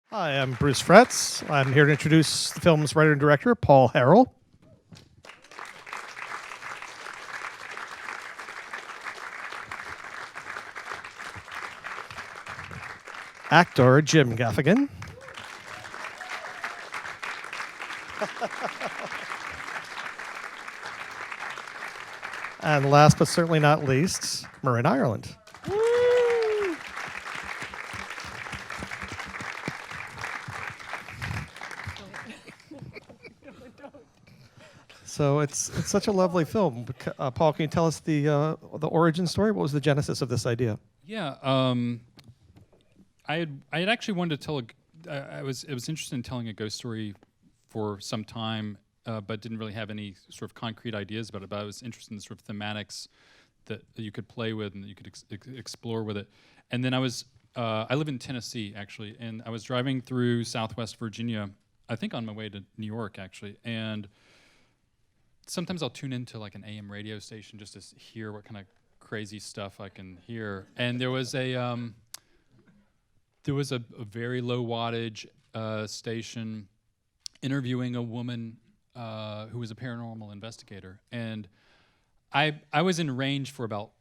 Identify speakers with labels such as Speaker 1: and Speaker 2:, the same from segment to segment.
Speaker 1: Hi, I'm Bruce Fretz. I'm here to introduce the film's writer and director, Paul Harrill. Actor, Jim Gaffigan. And last but certainly not least, Marin Ireland. So it's such a lovely film. Paul, can you tell us the origin story? What was the genesis of this idea?
Speaker 2: Yeah, I had actually wanted to tell I was interested in telling a ghost story for some time, but didn't really have any sort of concrete ideas about it. But I was interested in the sort of thematics that you could play with and that you could explore with it. And then I live in Tennessee actually, and I was driving through Southwest Virginia, I think on my way to New York actually, and sometimes I'll tune into like an AM radio station just to hear what kind of crazy stuff I can hear. And there was a very low wattage station interviewing a woman who was a paranormal investigator, and I was in range for about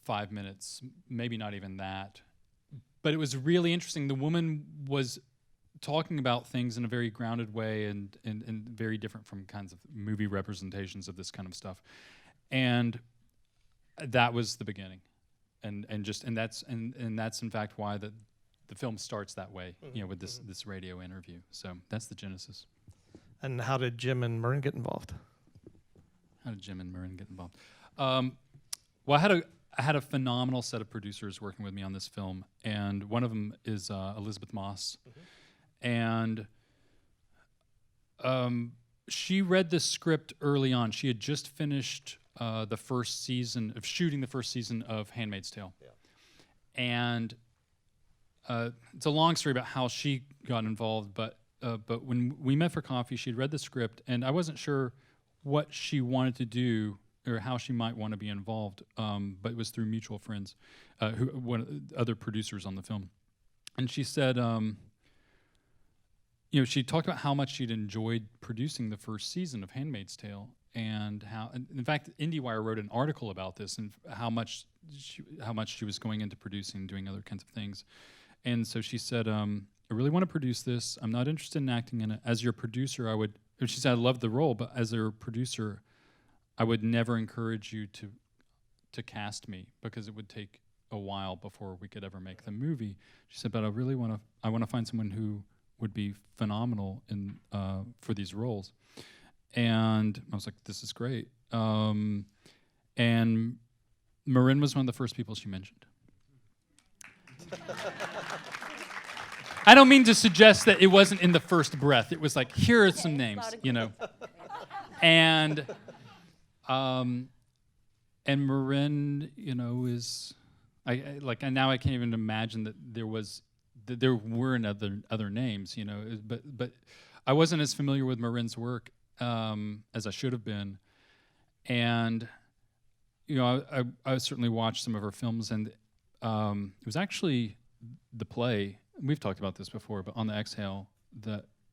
Speaker 2: 5 minutes, maybe not even that, but it was really interesting. The woman was talking about things in a very grounded way and very different from kinds of movie representations of this kind of stuff, and that was the beginning, and that's in fact why the film starts that way, with this radio interview. So that's the genesis.
Speaker 1: And how did Jim and Marin get involved?
Speaker 2: Well, I had a phenomenal set of producers working with me on this film, and one of them is Elizabeth Moss. And she read the script early on. She had just finished the first season of shooting the first season of Handmaid's Tale. Yeah. And it's a long story about how she got involved, but when we met for coffee, she'd read the script, and I wasn't sure what she wanted to do or how she might want to be involved, but it was through mutual friends, other producers on the film. And she said, she talked about how much she'd enjoyed producing the first season of Handmaid's Tale, and how, in fact, IndieWire wrote an article about this and how much she was going into producing and doing other kinds of things. And so she said, I really want to produce this. I'm not interested in acting in it. As your producer, she said, I love the role, but as a producer, I would never encourage you to cast me because it would take a while before we could ever make the movie. She said, but I want to find someone who would be phenomenal for these roles. And I was like, this is great. And Marin was one of the first people she mentioned. I don't mean to suggest that it wasn't in the first breath. It was like, here are some names, And Marin, is now I can't even imagine that there weren't other names, but I wasn't as familiar with Marin's work as I should have been, and I certainly watched some of her films, and it was actually the play. We've talked about this before, but On the Exhale,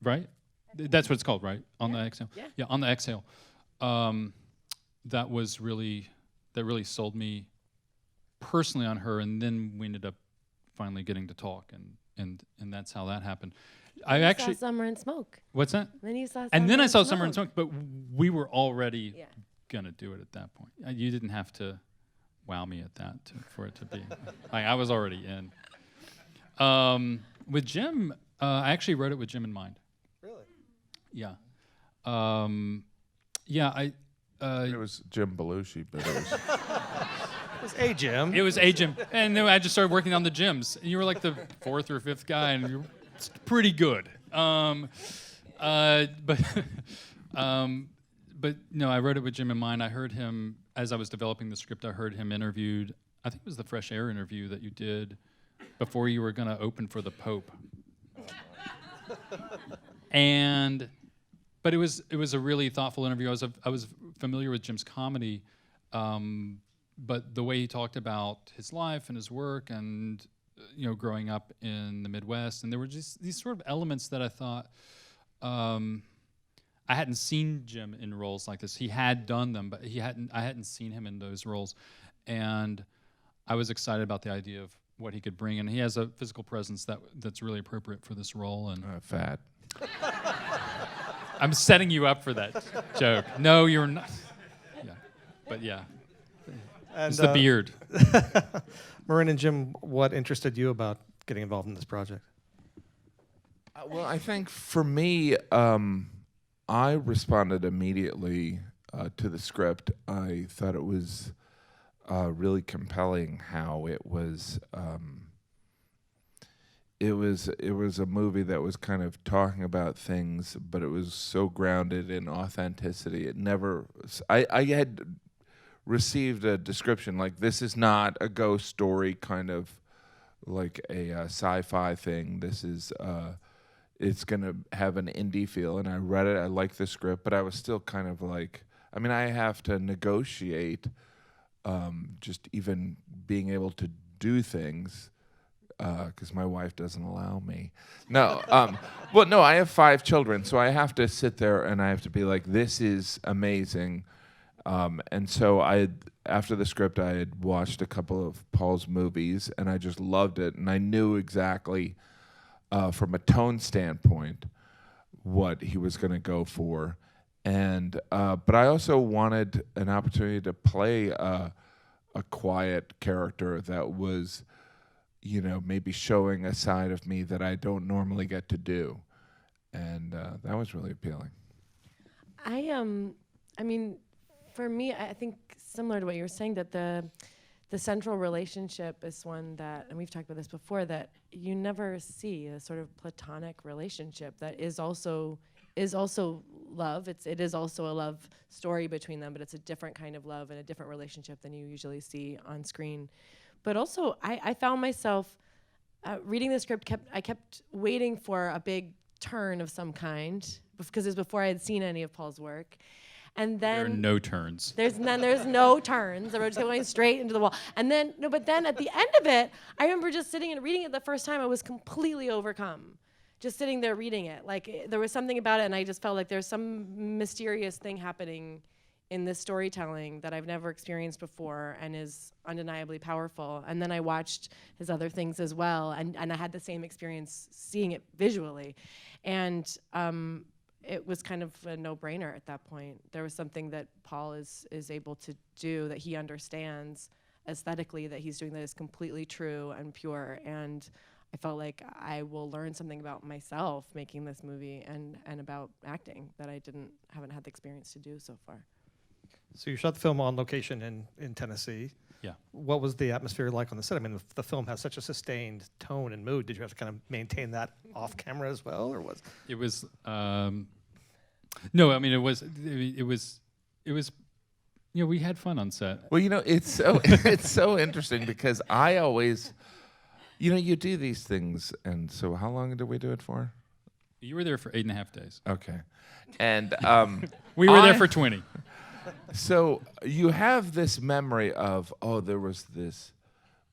Speaker 2: right? That's what it's called, right? On the Exhale. Yeah, On the Exhale. That really sold me personally on her, and then we ended up finally getting to talk, and that's how that happened. I actually
Speaker 3: saw Summer and Smoke.
Speaker 2: What's that?
Speaker 3: Then you saw.
Speaker 2: And then I saw Summer and Smoke, but we were already gonna do it at that point. You didn't have to wow me at that for it to be. I was already in. With Jim, I actually wrote it with Jim in mind.
Speaker 1: Really?
Speaker 2: Yeah.
Speaker 4: It was Jim Belushi, but it was.
Speaker 1: It was a Jim.
Speaker 2: It was a Jim, and then I just started working on the Jims. And you were like the fourth or fifth guy, and you're pretty good. But no, I wrote it with Jim in mind. I heard him as I was developing the script. I heard him interviewed. I think it was the Fresh Air interview that you did before you were going to open for the Pope. But it was a really thoughtful interview. I was familiar with Jim's comedy, but the way he talked about his life and his work and growing up in the Midwest, and there were just these sort of elements that I thought I hadn't seen Jim in roles like this. He had done them, but I hadn't seen him in those roles, and I was excited about the idea of what he could bring, and he has a physical presence that's really appropriate for this role. And
Speaker 4: Fat.
Speaker 2: I'm setting you up for that joke. No, you're not. Yeah, but yeah,
Speaker 1: And,
Speaker 2: it's the beard.
Speaker 1: Marin and Jim, what interested you about getting involved in this project?
Speaker 4: Well, I think for me, I responded immediately to the script. I thought it was really compelling how it was. It was a movie that was kind of talking about things, but it was so grounded in authenticity. It never. I had received a description like, this is not a ghost story, kind of like a sci-fi thing. This is. It's going to have an indie feel, and I read it. I liked the script, but I was still kind of like, I mean, I have to negotiate just even being able to do things because my wife doesn't allow me. No, well, no, I have 5 children, so I have to sit there and I have to be like, this is amazing. And so after the script, I had watched a couple of Paul's movies, and I just loved it, and I knew exactly from a tone standpoint what he was going to go for. And but I also wanted an opportunity to play a quiet character that was, maybe showing a side of me that I don't normally get to do. And that was really appealing.
Speaker 3: I mean, for me, I think similar to what you were saying, that the central relationship is one that, and we've talked about this before, that you never see, a sort of platonic relationship that is also love. It is also a love story between them, but it's a different kind of love and a different relationship than you usually see on screen. But also, I found myself reading the script. I kept waiting for a big turn of some kind, because it was before I had seen any of Paul's work. And then
Speaker 2: there are no turns.
Speaker 3: There's no turns. We're just going straight into the wall. And then but then at the end of it, I remember just sitting and reading it the first time. I was completely overcome, just sitting there reading it. Like there was something about it, and I just felt like there's some mysterious thing happening in this storytelling that I've never experienced before, and is undeniably powerful. And then I watched his other things as well, and I had the same experience seeing it visually, and it was kind of a no-brainer at that point. There was something that Paul is able to do, that he understands aesthetically, that he's doing that is completely true and pure. And I felt like I will learn something about myself making this movie and about acting that I haven't had the experience to do so far.
Speaker 1: So you shot the film on location in Tennessee.
Speaker 2: Yeah.
Speaker 1: What was the atmosphere like on the set? I mean, the film has such a sustained tone and mood. Did you have to kind of maintain that off camera as well, or was
Speaker 2: it was? No, I mean it was. We had fun on set.
Speaker 4: Well, it's so interesting because I always, you do these things, and so how long did we do it for?
Speaker 2: You were there for 8.5 days.
Speaker 4: Okay, and
Speaker 2: we were there for 20.
Speaker 4: So you have this memory of, there was this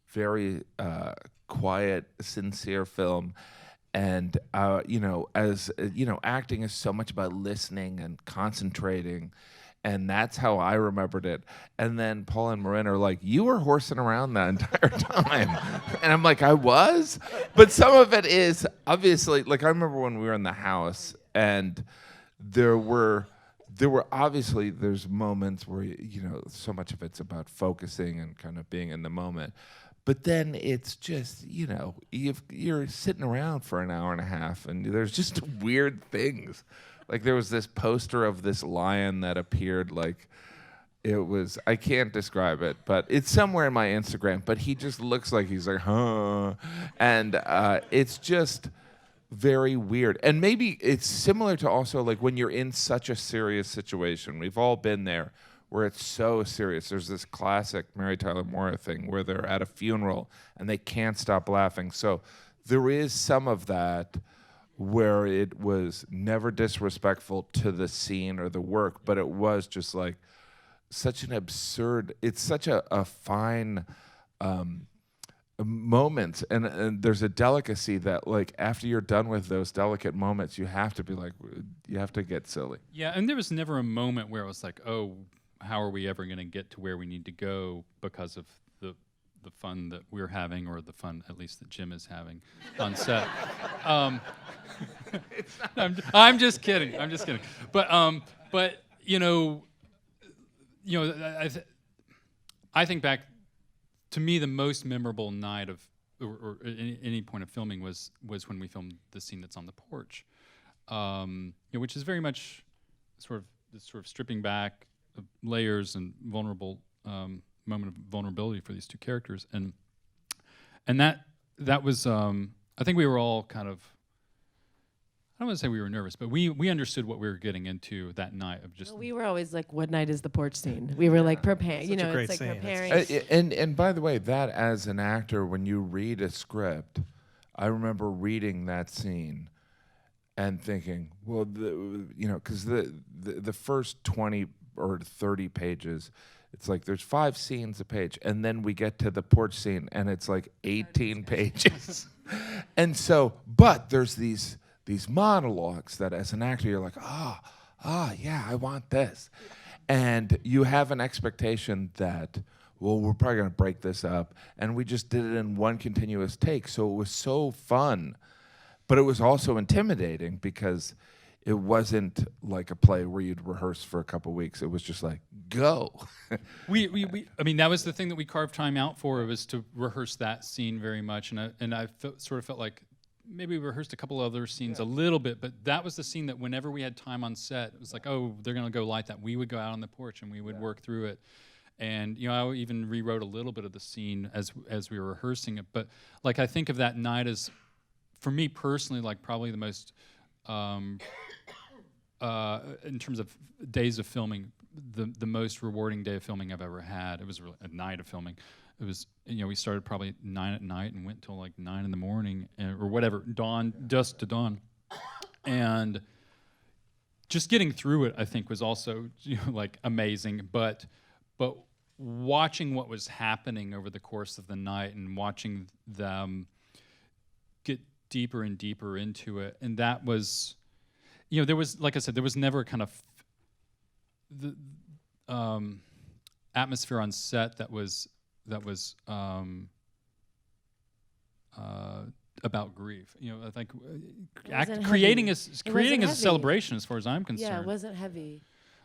Speaker 4: very quiet, sincere film. And, acting is so much about listening and concentrating. And that's how I remembered it. And then Paul and Marin are like, you were horsing around that entire time. And I'm like, I was? But some of it is obviously, like I remember when we were in the house, and there were obviously, there's moments where, so much of it's about focusing and kind of being in the moment. But then it's just, you're sitting around for an hour and a half, and there's just weird things. Like there was this poster of this lion that appeared, like it was, I can't describe it, but it's somewhere in my Instagram, but he just looks like he's like, huh. And it's just very weird. And maybe it's similar to also like when you're in such a serious situation. We've all been there, where it's so serious. There's this classic Mary Tyler Moore thing where they're at a funeral and they can't stop laughing. So there is some of that where it was never disrespectful to the scene or the work, but it was just like such an absurd, it's such a fine moments, and there's a delicacy that, like, after you're done with those delicate moments, you have to be like, you have to get silly.
Speaker 2: Yeah, and there was never a moment where it was like, oh, how are we ever going to get to where we need to go because of the fun that we're having, or the fun at least that Jim is having on set. I'm just kidding. I'm just kidding. But you know, I think back. To me, the most memorable night of, or any point of filming was when we filmed the scene that's on the porch, which is very much sort of stripping back layers and vulnerable moment of vulnerability for these two characters, and that was I think we were all kind of, I don't want to say we were nervous, but we understood what we were getting into that night of just.
Speaker 3: We were always like, what night is the porch scene? We were like preparing,
Speaker 1: Such a great
Speaker 3: it's like
Speaker 1: scene.
Speaker 3: preparing.
Speaker 4: And by the way, that as an actor, when you read a script, I remember reading that scene and thinking, well, because the first 20 or 30 pages, it's like there's 5 scenes a page, and then we get to the porch scene, and it's like 18 pages. And so, but there's these monologues that as an actor you're like, yeah, I want this. And you have an expectation that, well, we're probably going to break this up. And we just did it in one continuous take. So it was so fun. But it was also intimidating because it wasn't like a play where you'd rehearse for a couple weeks. It was just like, go.
Speaker 2: I mean, that was the thing that we carved time out for, was to rehearse that scene very much. And I sort of felt like maybe we rehearsed a couple other scenes a little bit, but that was the scene that whenever we had time on set, it was like, oh, they're going to go light that. We would go out on the porch and we would work through it. And, I even rewrote a little bit of the scene as we were rehearsing it. But, like, I think of that night as, for me personally, like, probably the most, in terms of days of filming, the most rewarding day of filming I've ever had. It was really a night of filming. It was, we started probably 9 at night and went till like 9 in the morning, or whatever, dusk to dawn. And just getting through it, I think, was also, like, amazing. But watching what was happening over the course of the night and watching them get deeper and deeper into it, and that was, there was, like I said, there was never a kind of the atmosphere on set that was about grief. I think creating a celebration, as far as I'm concerned.
Speaker 3: Yeah, it wasn't heavy,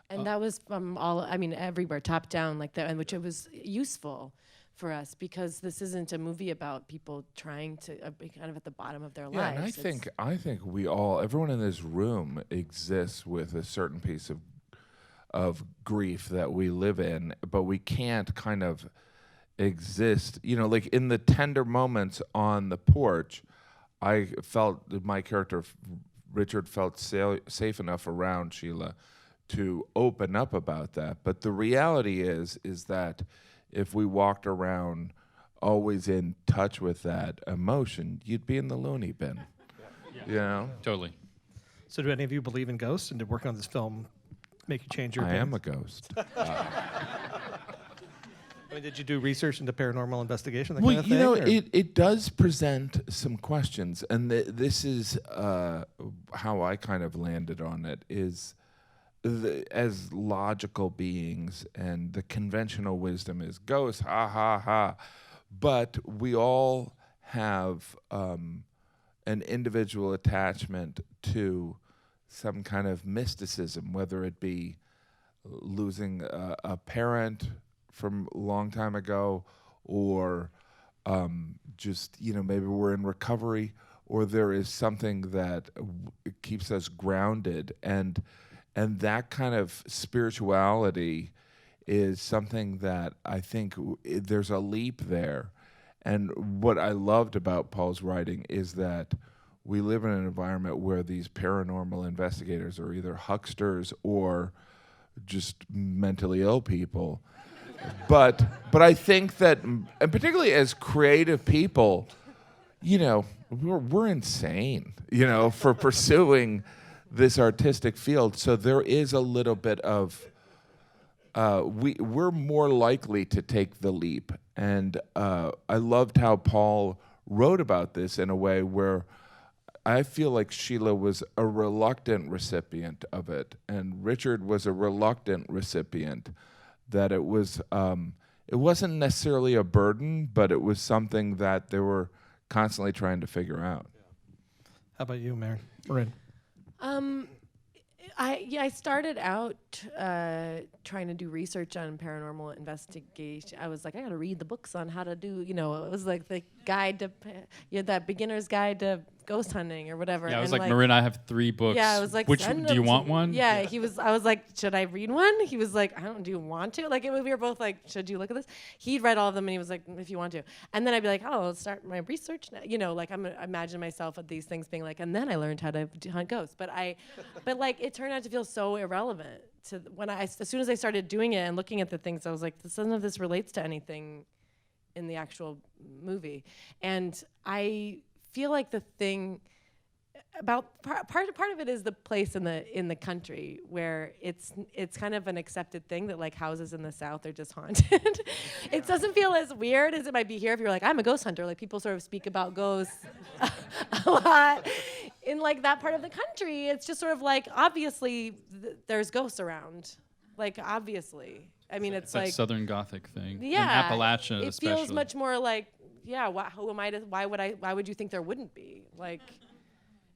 Speaker 3: and that was from everywhere, top down, like that, and which it was useful for us, because this isn't a movie about people trying to be kind of at the bottom of their lives.
Speaker 4: And I think everyone in this room exists with a certain piece of grief that we live in, but we can't kind of exist, like in the tender moments on the porch. I felt that my character Richard felt safe enough around Shelia to open up about that. But the reality is that if we walked around always in touch with that emotion, you'd be in the loony bin.
Speaker 2: Totally.
Speaker 1: So do any of you believe in ghosts, and did working on this film make you change your opinion?
Speaker 4: I am a ghost.
Speaker 1: Did you do research into paranormal investigation, that kind of thing?
Speaker 4: It does present some questions, and this is how I kind of landed on it, is as logical beings, and the conventional wisdom is ghosts, ha, ha, ha. But we all have an individual attachment to some kind of mysticism, whether it be losing a parent from a long time ago, or just, maybe we're in recovery, or there is something that keeps us grounded. And that kind of spirituality is something that I think there's a leap there. And what I loved about Paul's writing is that we live in an environment where these paranormal investigators are either hucksters or just mentally ill people. But I think that, and particularly as creative people, we're insane, for pursuing this artistic field. So there is a little bit of we're more likely to take the leap. And I loved how Paul wrote about this in a way where I feel like Shelia was a reluctant recipient of it, and Richard was a reluctant recipient. That it wasn't necessarily a burden, but it was something that they were constantly trying to figure out.
Speaker 1: How about you, Marin?
Speaker 3: I started out trying to do research on paranormal investigation. I was like, I got to read the books on how to do, it was like the guide to, that beginner's guide to ghost hunting or whatever.
Speaker 2: Yeah, I was
Speaker 3: and
Speaker 2: like, Marin, I have 3 books.
Speaker 3: Yeah, I was like,
Speaker 2: which
Speaker 3: send
Speaker 2: do you
Speaker 3: them
Speaker 2: want
Speaker 3: to-
Speaker 2: one?
Speaker 3: Yeah, I was like, should I read one? He was like, do you want to? Like, we were both like, should you look at this? He'd read all of them and he was like, if you want to. And then I'd be like, oh, let's start my research now. Like I'm imagine myself at these things being like, and then I learned how to hunt ghosts. But like, it turned out to feel so irrelevant to as soon as I started doing it and looking at the things, I was like, none of this relates to anything in the actual movie. And I feel like the thing about part of it is the place in the country where it's kind of an accepted thing that like houses in the South are just haunted. It doesn't feel as weird as it might be here if you're like, I'm a ghost hunter. Like people sort of speak about ghosts a lot in like that part of the country. It's just sort of like obviously there's ghosts around, like obviously. I mean, it's
Speaker 2: that
Speaker 3: like
Speaker 2: Southern Gothic thing.
Speaker 3: yeah,
Speaker 2: In Appalachia,
Speaker 3: it
Speaker 2: especially.
Speaker 3: feels much more like who am I to? Why would you think there wouldn't be like?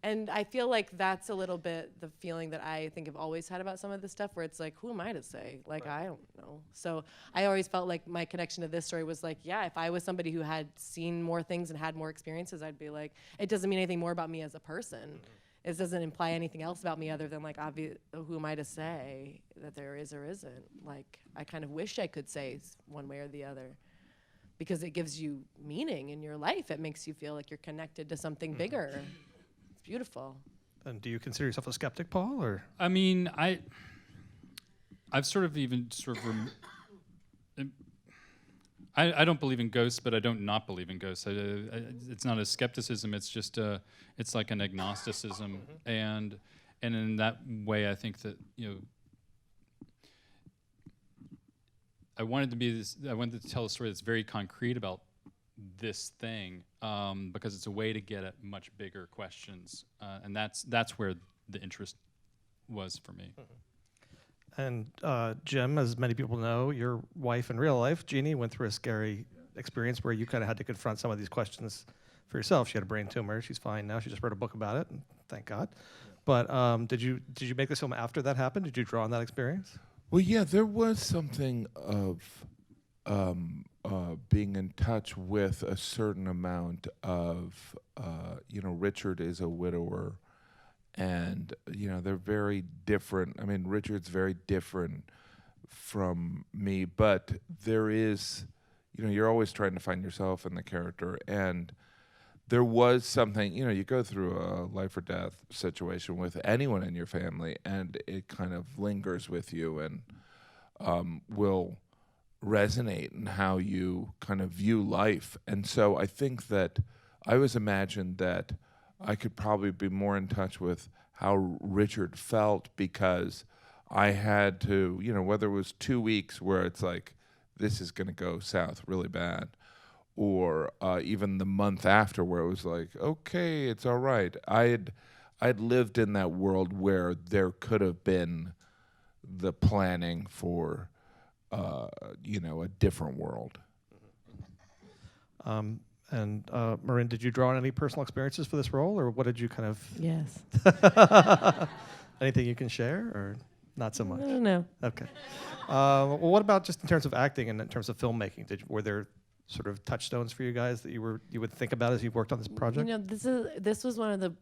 Speaker 3: And I feel like that's a little bit the feeling that I think I've always had about some of this stuff where it's like, who am I to say? Like, I don't know. So I always felt like my connection to this story was like, yeah, if I was somebody who had seen more things and had more experiences, I'd be like, it doesn't mean anything more about me as a person. It doesn't imply anything else about me other than like, who am I to say that there is or isn't? Like, I kind of wish I could say one way or the other because it gives you meaning in your life. It makes you feel like you're connected to something bigger. Beautiful.
Speaker 1: And do you consider yourself a skeptic, Paul, or?
Speaker 2: I mean, I've I don't believe in ghosts, but I don't not believe in ghosts. It's not a skepticism. It's just it's like an agnosticism, and in that way, I think that I wanted to tell a story that's very concrete about this thing because it's a way to get at much bigger questions, and that's where the interest was for me.
Speaker 1: And Jim, as many people know, your wife in real life, Jeannie, went through a scary experience where you kind of had to confront some of these questions for yourself. She had a brain tumor. She's fine now. She just wrote a book about it, and thank God. But did you make this film after that happened? Did you draw on that experience?
Speaker 4: Well, yeah, there was something of being in touch with a certain amount of, Richard is a widower, and, they're very different. I mean, Richard's very different from me, but there is, you're always trying to find yourself in the character, and there was something, you go through a life or death situation with anyone in your family, and it kind of lingers with you and will resonate in how you kind of view life. And so I think that I always imagined that I could probably be more in touch with how Richard felt because I had to, whether it was 2 weeks where it's like, this is going to go south really bad, or even the month after where it was like, okay, it's all right. I'd lived in that world where there could have been the planning for a different world.
Speaker 1: And Marin, did you draw on any personal experiences for this role, or what did you kind of?
Speaker 3: Yes.
Speaker 1: Anything you can share, or not so much?
Speaker 3: I don't know.
Speaker 1: Okay. Well, what about just in terms of acting and in terms of filmmaking? Were there sort of touchstones for you guys that you would think about as you worked on this project?
Speaker 3: This was one of the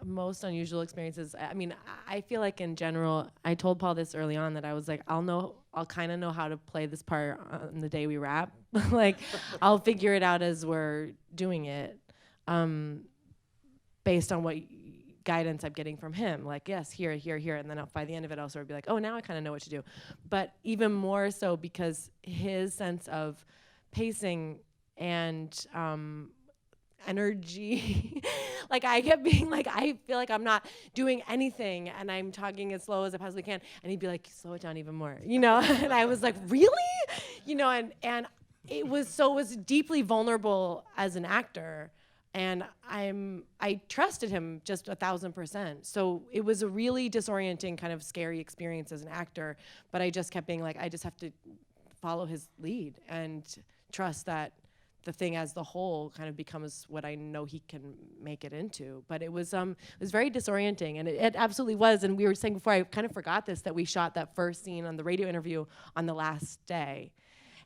Speaker 3: most unusual experiences. I mean, I feel like in general, I told Paul this early on that I was like, I'll kind of know how to play this part on the day we wrap. Like, I'll figure it out as we're doing it, based on what guidance I'm getting from him. Like, yes, here, and then by the end of it, I'll sort of be like, oh, now I kind of know what to do. But even more so because his sense of pacing and energy, Like I kept being like, I feel like I'm not doing anything and I'm talking as slow as I possibly can. And he'd be like, slow it down even more, you know? And I was like, really? You know, and it was deeply vulnerable as an actor. And I trusted him just 1,000%. So it was a really disorienting, kind of scary experience as an actor. But I just kept being like, I just have to follow his lead and trust that the thing as the whole kind of becomes what I know he can make it into. But it was very disorienting, and it absolutely was. And we were saying before, I kind of forgot this, that we shot that first scene on the radio interview on the last day.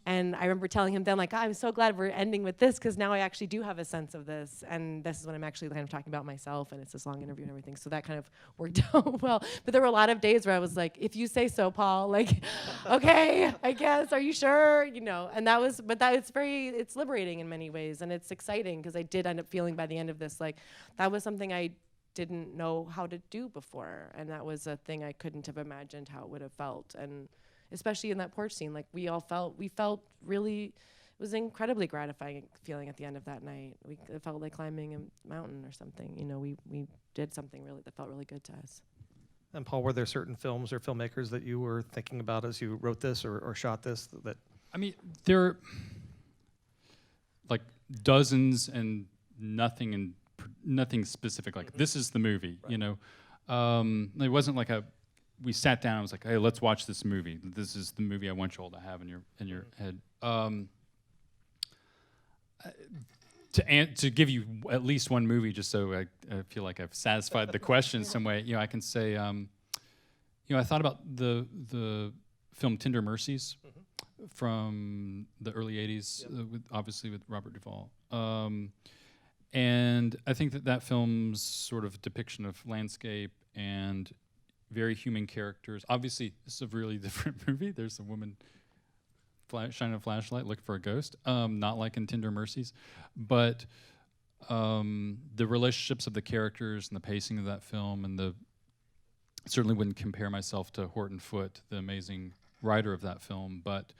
Speaker 3: And I remember telling him then, like, I'm so glad we're ending with this, because now I actually do have a sense of this. And this is when I'm actually kind of talking about myself, and it's this long interview and everything. So that kind of worked out well. But there were a lot of days where I was like, if you say so, Paul, like, okay, I guess, are you sure? You know, and it's liberating in many ways. And it's exciting, because I did end up feeling by the end of this, like, that was something I didn't know how to do before. And that was a thing I couldn't have imagined how it would have felt. And especially in that porch scene, like we felt really, it was incredibly gratifying feeling at the end of that night. It felt like climbing a mountain or something. You know, we did something really that felt really good to us.
Speaker 1: And Paul, were there certain films or filmmakers that you were thinking about as you wrote this or shot this? That
Speaker 2: I mean, there are like dozens and nothing specific. Like this is the movie, right. You know. It wasn't like we sat down and was like, hey, let's watch this movie. This is the movie I want you all to have in your head. To give you at least one movie, just so I feel like I've satisfied the question in some way, you know, I can say, I thought about the film Tender Mercies from the early 80s, obviously with Robert Duvall. And I think that film's sort of depiction of landscape and very human characters. Obviously, this is a really different movie. There's a woman shining a flashlight looking for a ghost, not like in Tender Mercies. But the relationships of the characters and the pacing of that film, and certainly wouldn't compare myself to Horton Foote, the amazing writer of that film. But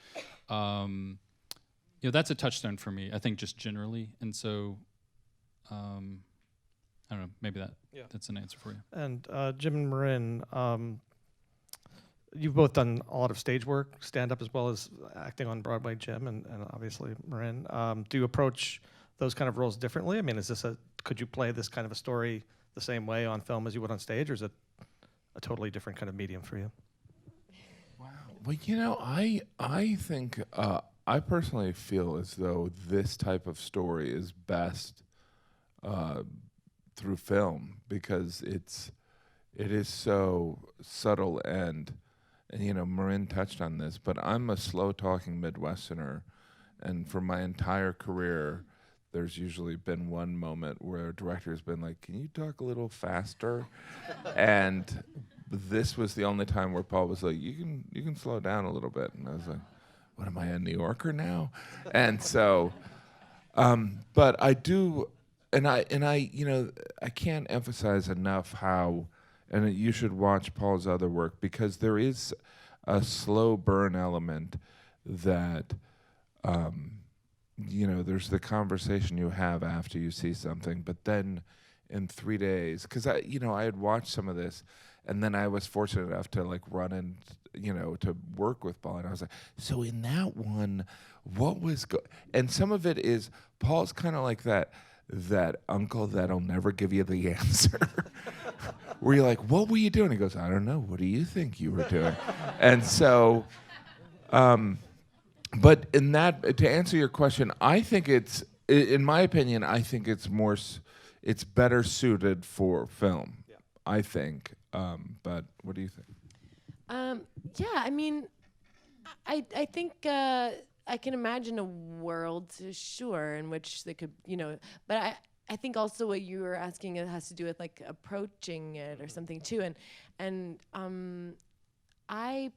Speaker 2: that's a touchstone for me, I think, just generally. And so I don't know, maybe that's an answer for you.
Speaker 1: And Jim and Marin, you've both done a lot of stage work, stand-up as well as acting on Broadway, Jim, and obviously Marin. Do you approach those kind of roles differently? I mean, could you play this kind of a story the same way on film as you would on stage, or is it a totally different kind of medium for you?
Speaker 4: Wow. Well, you know, I think, I personally feel as though this type of story is best through film, because it is so subtle and you know, Marin touched on this, but I'm a slow talking Midwesterner, and for my entire career there's usually been one moment where a director's been like, can you talk a little faster? And this was the only time where Paul was like, you can slow down a little bit. And I was like, what am I, a New Yorker now? And so but I do. And I, you know, I can't emphasize enough how, and you should watch Paul's other work, because there is a slow burn element that, you know, there's the conversation you have after you see something, but then in 3 days, because I had watched some of this, and then I was fortunate enough to like run and, you know, to work with Paul, and I was like, so in that one, what was and some of it is Paul's kind of like that uncle that'll never give you the answer. Where you're like, what were you doing? He goes, I don't know. What do you think you were doing? And so, but in that, to answer your question, I think in my opinion, I think it's better suited for film. Yeah. I think. But what do you think?
Speaker 3: Yeah, I mean, I think I can imagine a world, sure, in which they could, you know, but I think also what you were asking, it has to do with like approaching it or something too. And I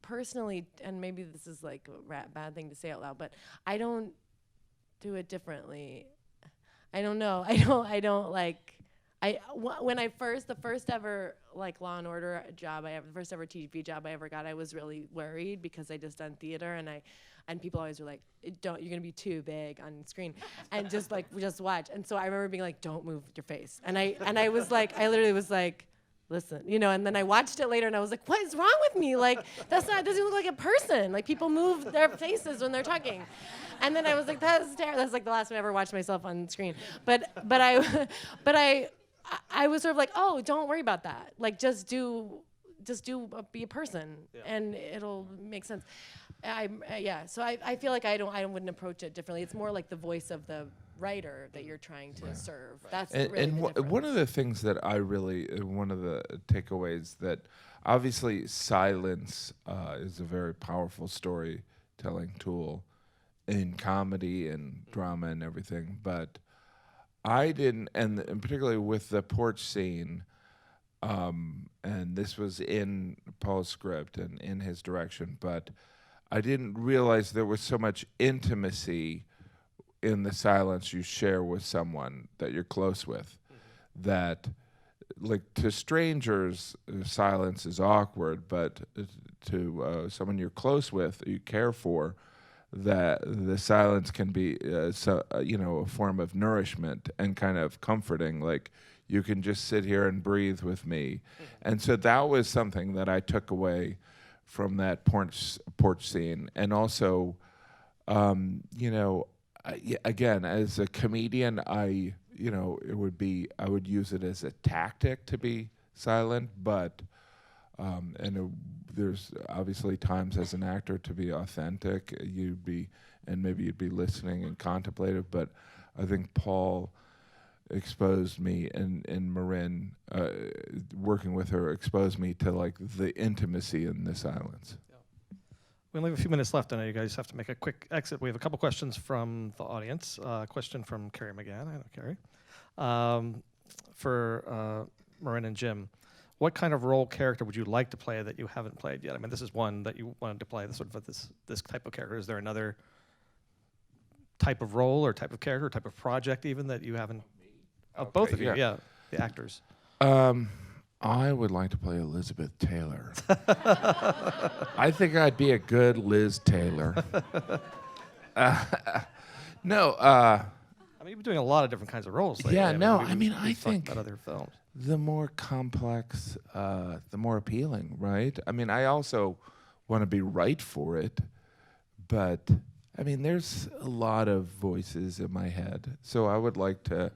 Speaker 3: personally, and maybe this is like a bad thing to say out loud, but I don't do it differently. I don't know. I when the first ever like Law and Order job the first ever TV job I ever got, I was really worried because I just done theater and people always were like, you're gonna be too big on screen, and just watch. And so I remember being like, don't move your face. And I literally was like, listen, and then I watched it later and I was like, what is wrong with me? Like, doesn't look like a person. Like, people move their faces when they're talking. And then I was like, that's terrible. That's like the last time I ever watched myself on screen. But I was sort of like, oh, don't worry about that. Like, just be a person, and it'll make sense. So I feel like I wouldn't approach it differently. It's more like the voice of the writer that you're trying to serve. That's really the difference.
Speaker 4: One of the things that one of the takeaways that obviously silence is a very powerful storytelling tool in comedy and drama and everything, but I didn't, and particularly with the porch scene, and this was in Paul's script and in his direction, but I didn't realize there was so much intimacy in the silence you share with someone that you're close with, that, like, to strangers, silence is awkward, but to someone you're close with, you care for, that the silence can be, a form of nourishment and kind of comforting. Like, you can just sit here and breathe with me. And so that was something that I took away from that porch scene. And also, again, as a comedian, I would use it as a tactic to be silent, but there's obviously times as an actor to be authentic. Maybe you'd be listening and contemplative, but I think Paul exposed me, and Marin, working with her, exposed me to like the intimacy in the silence.
Speaker 1: We only have a few minutes left. I know you guys have to make a quick exit. We have a couple questions from the audience. Question from Carrie McGann. I know Carrie. For Marin and Jim, what kind of role character would you like to play that you haven't played yet? I mean, this is one that you wanted to play, this type of character. Is there another type of role or type of character or type of project even that you haven't? Both of you, the actors.
Speaker 4: I would like to play Elizabeth Taylor. I think I'd be a good Liz Taylor. No.
Speaker 1: I mean, you've been doing a lot of different kinds of roles lately.
Speaker 4: I think
Speaker 1: about other films.
Speaker 4: The more complex, the more appealing, right? I mean, I also want to be right for it, but I mean, there's a lot of voices in my head, so I would like to.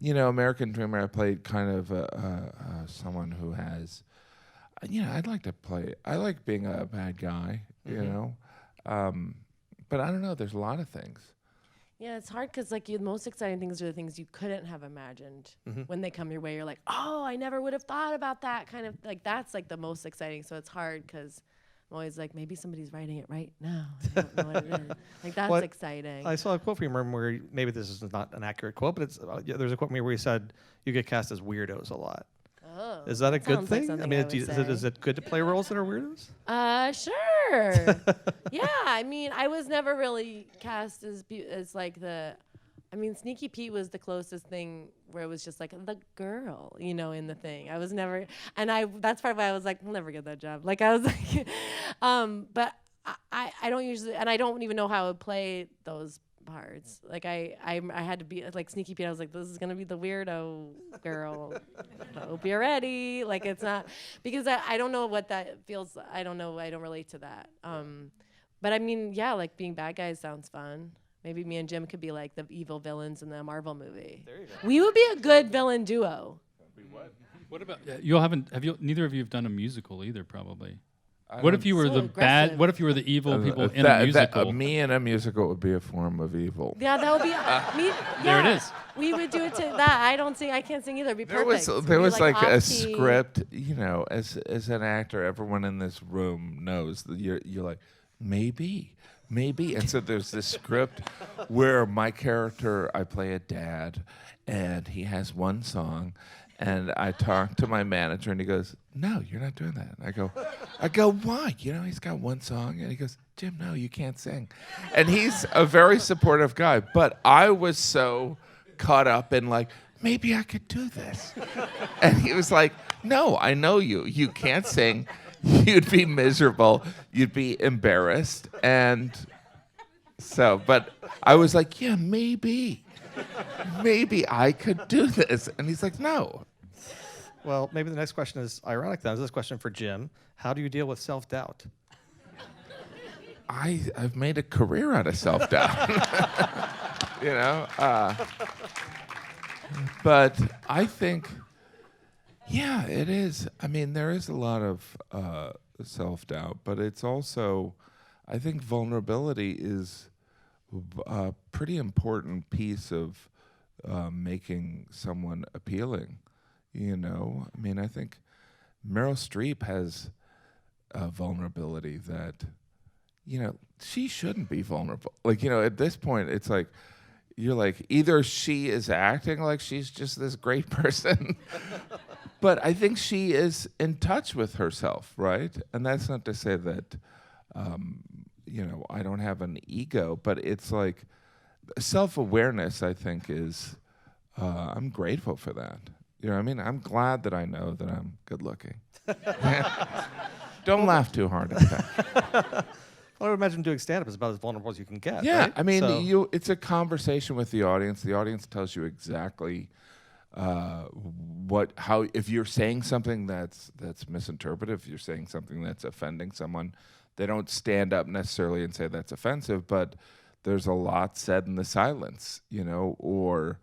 Speaker 4: American Dreamer, I played kind of someone who has, I'd like to play. I like being a bad guy, but I don't know. There's a lot of things.
Speaker 3: Yeah, it's hard because the most exciting things are the things you couldn't have imagined when they come your way. You're like, oh, I never would have thought about that kind of that's like the most exciting. So it's hard because I'm always like, maybe somebody's writing it right now. I don't know what it is. Like, that's exciting.
Speaker 1: I saw a quote from you where maybe this is not an accurate quote, but it's there's a quote from you where you said you get cast as weirdos a lot.
Speaker 3: Oh,
Speaker 1: is that a good thing?
Speaker 3: Like,
Speaker 1: I mean, is it good to play roles that are weirdos?
Speaker 3: Sure. Yeah, I mean, I was never really cast as like the. I mean, Sneaky Pete was the closest thing where it was just like the girl, in the thing. I was never, and that's part of why I was like, I'll never get that job. Like, I was like, but I don't usually, and I don't even know how I would play those parts. Like, I had to be like Sneaky Pete. I was like, this is gonna be the weirdo girl. I hope you're ready. Like, it's not, because I don't know what that feels. I don't know. I don't relate to that. But I mean, yeah, like being bad guys sounds fun. Maybe me and Jim could be like the evil villains in the Marvel movie. There you go. We would be a good villain duo.
Speaker 2: What about neither of you have done a musical either, probably. What if you were the bad? What if you were the evil people in a musical?
Speaker 4: Me in a musical would be a form of evil.
Speaker 3: Yeah, that would be me. Yeah,
Speaker 2: there it is.
Speaker 3: We would do it to that. I can't sing either. It'd be perfect.
Speaker 4: There was like a script. As an actor, everyone in this room knows that you're like, maybe. And so there's this script where my character, I play a dad, and he has one song, and I talk to my manager, and he goes, no, you're not doing that. And I go, why? He's got one song, and he goes, Jim, no, you can't sing. And he's a very supportive guy, but I was so caught up in like, maybe I could do this. And he was like, no, I know you. You can't sing. You'd be miserable. You'd be embarrassed. And so, but I was like, yeah, maybe I could do this. And he's like, no.
Speaker 1: Well, maybe the next question is ironic then. This is a question for Jim. How do you deal with self-doubt?
Speaker 4: I've made a career out of self-doubt. You know? But I think, yeah, it is. I mean, there is a lot of self-doubt, but it's also, I think vulnerability is a pretty important piece of making someone appealing, you know? I mean, I think Meryl Streep has a vulnerability that, you know, she shouldn't be vulnerable. Like, you know, at this point, it's like, you're like, either she is acting like she's just this great person, but I think she is in touch with herself, right? And that's not to say that, you know, I don't have an ego, but it's like self-awareness, I think, is, I'm grateful for that. You know what I mean? I'm glad that I know that I'm good looking. Don't laugh too hard at that.
Speaker 1: Well, I would imagine doing stand-up is about as vulnerable as you can get.
Speaker 4: Yeah,
Speaker 1: right?
Speaker 4: I mean,
Speaker 1: So-
Speaker 4: it's a conversation with the audience. The audience tells you exactly how. If you're saying something that's misinterpreted, if you're saying something that's offending someone, they don't stand up necessarily and say that's offensive, but there's a lot said in the silence, you know, or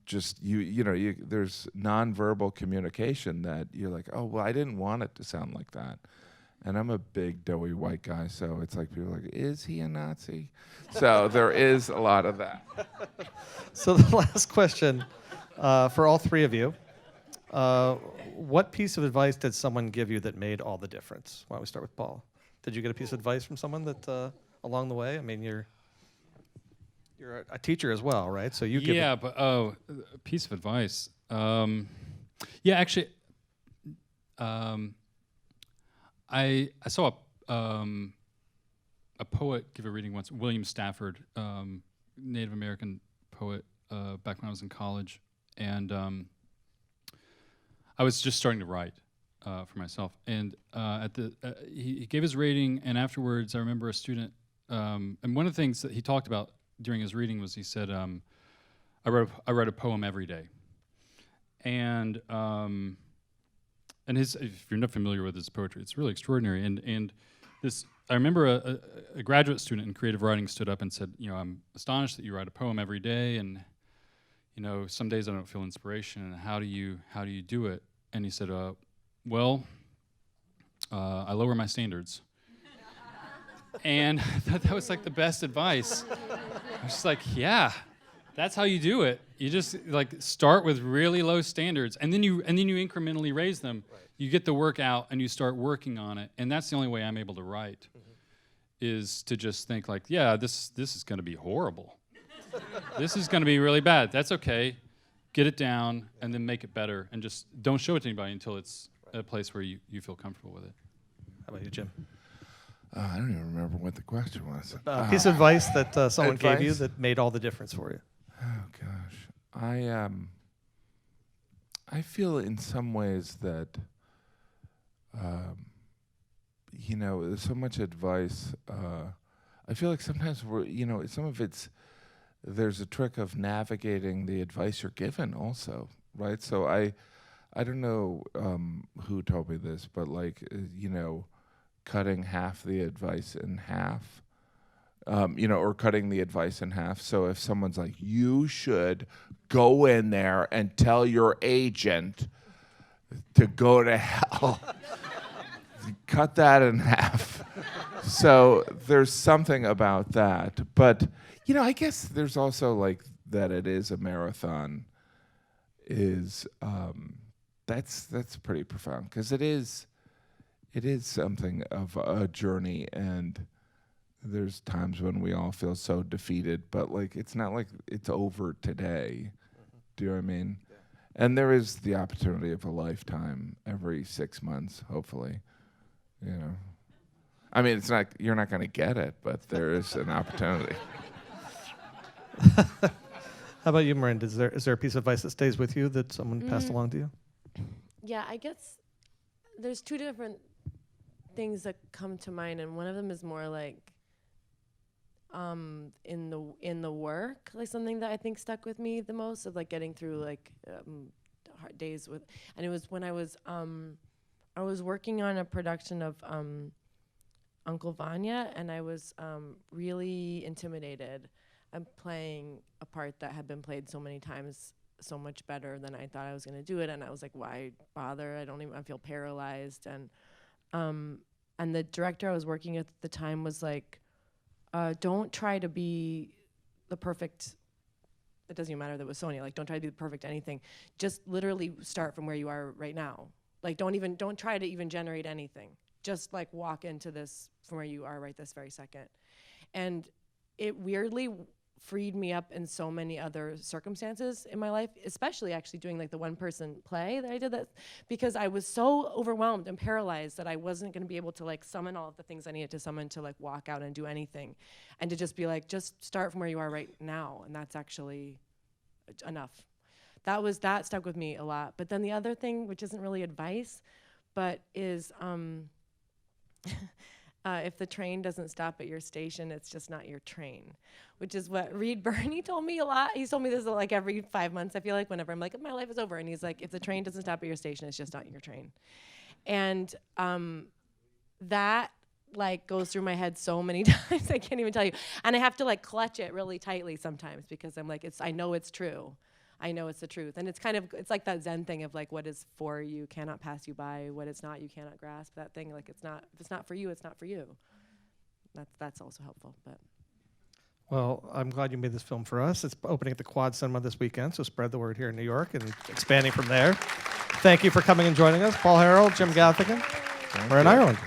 Speaker 4: just there's nonverbal communication that you're like, oh, well, I didn't want it to sound like that. And I'm a big, doughy white guy, so it's like people are like, is he a Nazi? So there is a lot of that.
Speaker 1: So the last question for all three of you. What piece of advice did someone give you that made all the difference? Why don't we start with Paul? Did you get a piece of advice from someone that along the way? I mean, you're a teacher as well, right? So you give
Speaker 2: a piece of advice. Yeah, actually, I saw a poet give a reading once, William Stafford, Native American poet, back when I was in college, and I was just starting to write for myself. And he gave his reading, and afterwards, I remember a student, and one of the things that he talked about during his reading was he said, I write a poem every day, and if you're not familiar with his poetry, it's really extraordinary. And this, I remember a graduate student in creative writing stood up and said, you know, I'm astonished that you write a poem every day, and you know, some days I don't feel inspiration. And how do you do it? And he said, well, I lower my standards. And I thought that was like the best advice. I was just like, yeah, that's how you do it. You just like start with really low standards, and then you incrementally raise them. Right. You get the work out, and you start working on it. And that's the only way I'm able to write, is to just think like, yeah, this is going to be horrible. This is going to be really bad. That's okay. Get it down, and then make it better, and just don't show it to anybody until it's at a place where you feel comfortable with it.
Speaker 1: How about you, Jim?
Speaker 4: I don't even remember what the question was.
Speaker 1: Piece of advice that someone gave you
Speaker 4: Advice?
Speaker 1: that made all the difference for you.
Speaker 4: Oh gosh, I feel in some ways that, you know, there's so much advice. I feel like sometimes there's a trick of navigating the advice you're given also, right? So I don't know who told me this, but like, you know, cutting half the advice in half. Or cutting the advice in half. So if someone's like, you should go in there and tell your agent to go to hell, cut that in half. So there's something about that. But, you know, I guess there's also like that it is a marathon is, that's pretty profound, because it is something of a journey, and there's times when we all feel so defeated, but like it's not like it's over today. Do you know what I mean? Yeah. And there is the opportunity of a lifetime every 6 months, hopefully. You know, I mean, it's not, you're not going to get it, but there is an opportunity.
Speaker 1: How How about you, Marin? Is there a piece of advice that stays with you that someone passed along to you?
Speaker 3: Yeah, I guess there's two different things that come to mind, and one of them is more like in the work, like something that I think stuck with me the most, of like getting through like hard days with, and it was when I was working on a production of Uncle Vanya, and I was really intimidated. I'm playing a part that had been played so many times, so much better than I thought I was gonna do it, and I was like, why bother? I feel paralyzed, and the director I was working with at the time was like, don't try to be the perfect. It doesn't even matter that it was Sonia. Like, don't try to be the perfect anything. Just literally start from where you are right now. Like, don't try to even generate anything. Just like walk into this from where you are right this very second. And it weirdly freed me up in so many other circumstances in my life, especially actually doing like the one-person play that I did, that because I was so overwhelmed and paralyzed that I wasn't going to be able to like summon all of the things I needed to summon to like walk out and do anything, and to just be like, just start from where you are right now, and that's actually enough. That stuck with me a lot. But then the other thing, which isn't really advice, but is if the train doesn't stop at your station, it's just not your train, which is what Reed Birney told me a lot. He's told me this like every 5 months, I feel like, whenever I'm like, my life is over. And he's like, if the train doesn't stop at your station, it's just not your train. And that like goes through my head so many times, I can't even tell you. And I have to like clutch it really tightly sometimes, because I'm like, I know it's true. I know it's the truth. And it's like that Zen thing of like, what is for you cannot pass you by, what is not you cannot grasp. That thing, like, if it's not for you, it's not for you. That's also helpful. But
Speaker 1: Well, I'm glad you made this film for us. It's opening at the Quad Cinema this weekend, so spread the word here in New York and expanding from there. Thank you for coming and joining us. Paul Harrill, Jim Gaffigan, Marin Ireland.